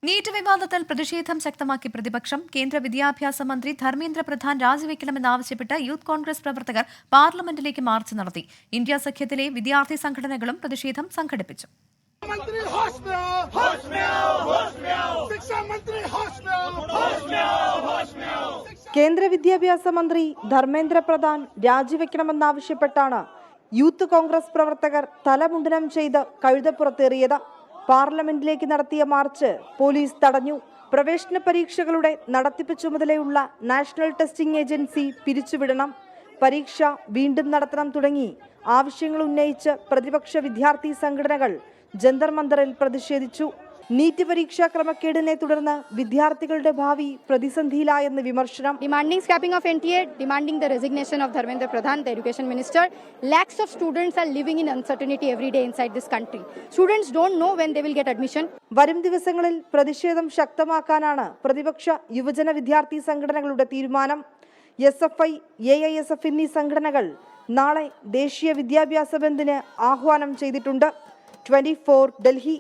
NEET വിവാദത്തിൽ പ്രതിഷേധം ശക്തമാക്കി പ്രതിപക്ഷം. കേന്ദ്ര വിദ്യാഭ്യാസ മന്ത്രി ധർമ്മേന്ദ്ര പ്രധാൻ രാജിവെക്കണമെന്നാവശ്യപ്പെട്ട് യൂത്ത് കോൺഗ്രസ് പ്രവർത്തകർ പാർലമെന്റിലേക്ക് മാർച്ച് നടത്തി. ഇന്ത്യ സഖ്യത്തിലെ വിദ്യാർത്ഥി സംഘടനകളും പ്രതിഷേധം സംഘടിപ്പിച്ചു. കേന്ദ്ര വിദ്യാഭ്യാസ മന്ത്രി ധർമ്മേന്ദ്ര പ്രധാൻ രാജിവെക്കണമെന്നാവശ്യപ്പെട്ടാണ് യൂത്ത് കോൺഗ്രസ് പ്രവർത്തകർ തലമുണ്ടനം ചെയ്ത് കഴുതപ്പുറത്തേറിയത്. പാർലമെന്റിലേക്ക് നടത്തിയ മാർച്ച് പോലീസ് തടഞ്ഞു. പ്രവേശന പരീക്ഷകളുടെ നടത്തിപ്പ് ചുമതലയുള്ള നാഷണൽ ടെസ്റ്റിംഗ് ഏജൻസി പിരിച്ചുവിടണം, പരീക്ഷ വീണ്ടും നടത്തണം തുടങ്ങി ആവശ്യങ്ങൾ ഉന്നയിച്ച് പ്രതിപക്ഷ വിദ്യാർത്ഥി സംഘടനകൾ ജന്തർ മന്ദറിൽ പ്രതിഷേധിച്ചു. നീറ്റ് പരീക്ഷാ ക്രമക്കേടിനെ തുടർന്ന് വിദ്യാർത്ഥികളുടെ ഭാവി പ്രതിസന്ധിയിലായെന്ന് വിമർശനം. Demanding scrapping of NTA, demanding the resignation of Dharmendra Pradhan, the education minister. Lakhs of students are living in uncertainty every day inside this country. Students don't know when they will get admission. വരും ദിവസങ്ങളിൽ പ്രതിഷേധം ശക്തമാക്കാനാണ് പ്രതിപക്ഷ യുവജന വിദ്യാർത്ഥി സംഘടനകളുടെ തീരുമാനം. SFI, AISF എന്നീ സംഘടനകൾ നാളെ ദേശീയ വിദ്യാഭ്യാസ ബന്ദിന് ആഹ്വാനം ചെയ്തിട്ടുണ്ട്. 24 ഡൽഹി.